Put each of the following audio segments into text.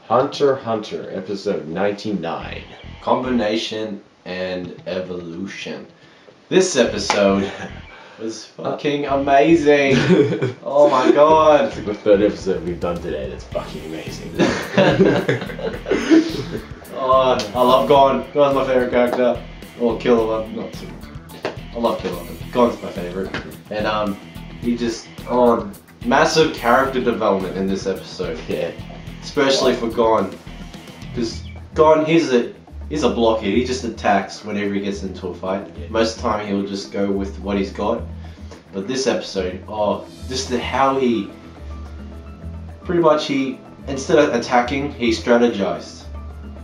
Hunter x Hunter, episode 99. Combination and evolution. This episode was fucking amazing. Oh my god. It's like the third episode we've done today that's fucking amazing. Oh, I love Gon. Gon's my favorite character. Or Killer, not too. I love Killer, but Gon's my favorite. And he just massive character development in this episode. Yeah. Especially for Gon. Because Gon, he's a blockhead. He just attacks whenever he gets into a fight. Yeah. Most of the time he'll just go with what he's got. But this episode, how he pretty much instead of attacking, he strategized.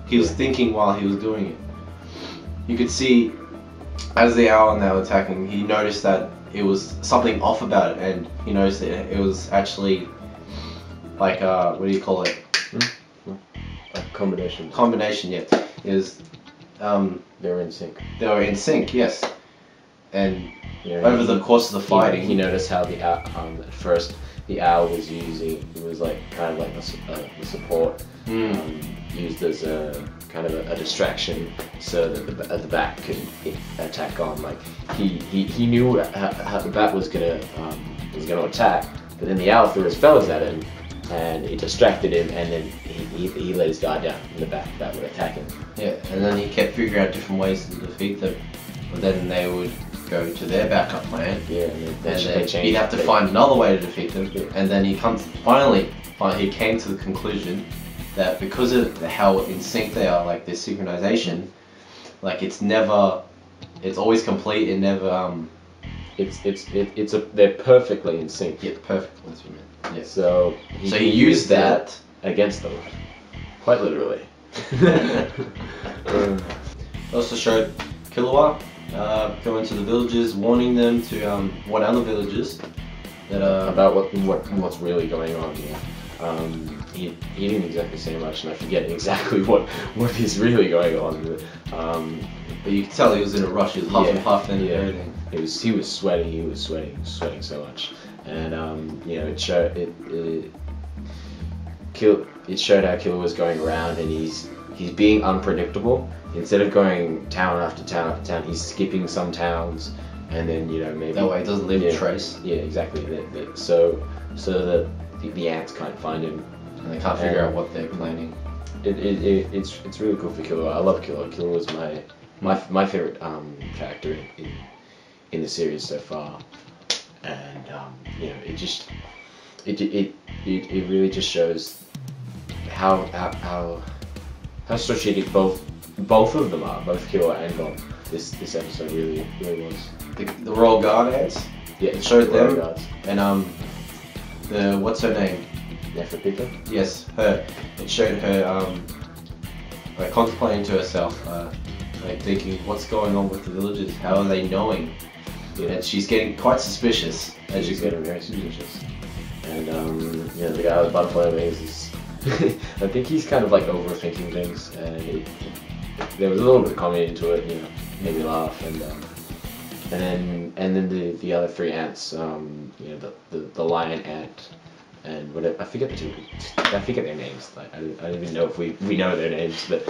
He was thinking while he was doing it. You could see as the owl and they were attacking, he noticed that it was something off about it, and he noticed that it was actually like what do you call it? A combination. Combination, yeah. Is they were in sync. They were in sync, yes. And Yeah, over the course of the fighting, he noticed how the owl, at first the owl was using, it was like kind of like the support, used as a kind of a distraction, so that the bat could attack on. Like he knew how the bat was gonna attack, but then the owl threw his fellas at him, and it distracted him, and then he let his guard down, and the bat would attack him. yeah, and then he kept figuring out different ways to defeat them, but then they would go to their backup plan, Yeah, and then he'd have to find another way to defeat them, and then he came to the conclusion that because of how in sync they are, like this synchronization, like it's always complete, it never they're perfectly in sync. yeah, perfect. That's what I meant. Yeah. So he used that against them, quite literally. Also showed Killua going to the villages, warning them to warn other villages that about what's really going on here. He didn't exactly say much, and I forget exactly what is really going on. But you could tell he was in a rush. He was huffing and puffing and everything. He was sweating so much, and it showed how Killer was going around, and he's being unpredictable. Instead of going town after town after town, he's skipping some towns, and then maybe that way he doesn't leave a trace. Yeah, exactly. So that the ants can't find him, and they can't figure out what they're planning. It's really cool for Killer. I love Killer. Killer was my favorite character in the series so far, and it really just shows how strategic both of them are, both Killer and Gon. This episode really was. The Royal Guard ants. Yeah, it showed them. Guards. And what's her name? Nefertiti? Yes, her. It showed her like contemplating to herself, like thinking, what's going on with the villagers? How are they knowing? Yeah. And she's getting quite suspicious. She's getting very suspicious. And the guy with butterfly wings is I think he's kind of like overthinking things, and there was a little bit of comedy into it, made me laugh, and then the other three ants, the lion ant and whatever, I forget their names. Like I don't even know if we know their names, but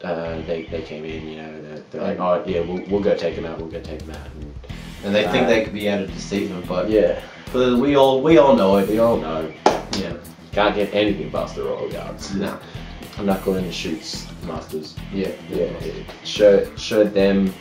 they came in, they're like, oh yeah, we'll go take them out, and they think they could be able to deceive them, but yeah, but we all know it. We all know. Yeah, can't get anything past the Royal Guards. No. I'm not going to shoot masters. Yeah. It showed them.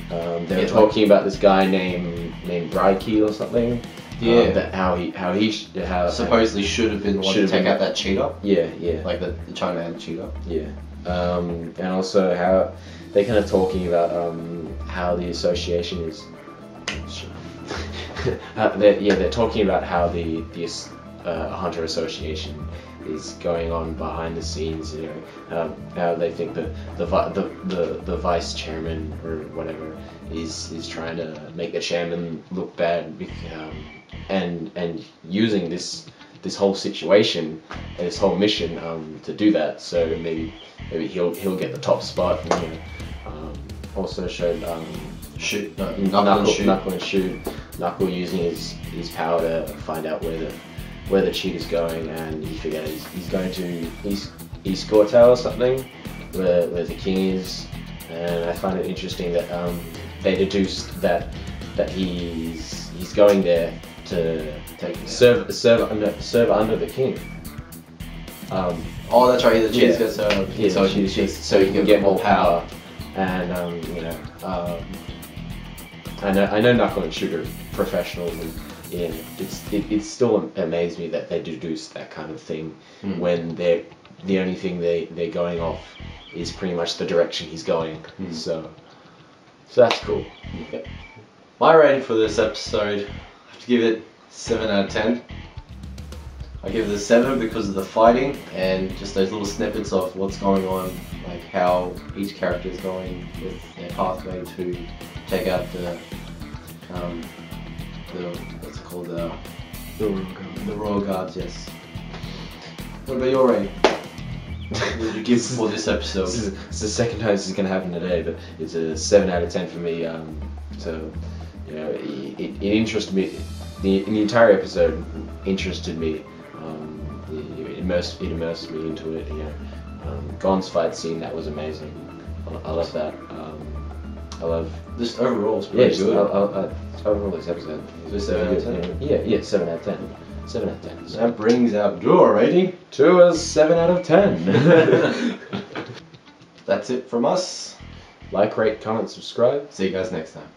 They were talking about this guy named Brikey or something. Yeah. That how supposedly should have been the one to take out that cheetah. Yeah. Like the China had cheetah. Yeah. And also how they're kind of talking about how the association is. They're talking about how the Hunter Association is going on behind the scenes. How they think the vice chairman or whatever is trying to make the chairman look bad, and using this whole situation, this whole mission to do that. So maybe he'll get the top spot. Also showed Knuckle using his power to find out where where the cheetah's going, and you figure he's going to East Gortail or something, where the king is. And I find it interesting that they deduced that he's going there to serve under the king. Oh, that's right. The cheetah's Yeah. got so So he can get more power. And I know Knuckle and Sugar are professionals, and yeah, it still amazed me that they deduce that kind of thing when the only thing they're going off is pretty much the direction he's going. So that's cool. Okay. My rating for this episode, I have to give it 7 out of 10. I give it a 7 because of the fighting and just those little snippets of what's going on, like how each character is going with their pathway to take out the what's it called, the Royal Guards. Yes. What about your rating? What did you give for this episode? It's the second time this is going to happen today, but it's a 7 out of 10 for me. So, you know, it interested me. The entire episode interested me. It immersed me into it. You know, Gon's fight scene, that was amazing. I love that. I love Just overall, it's pretty good. Overall, this episode So 7 out of 10? Yeah, 7 out of 10. 7 out of 10. So That brings our draw rating to a 7 out of 10. That's it from us. Like, rate, comment, subscribe. See you guys next time.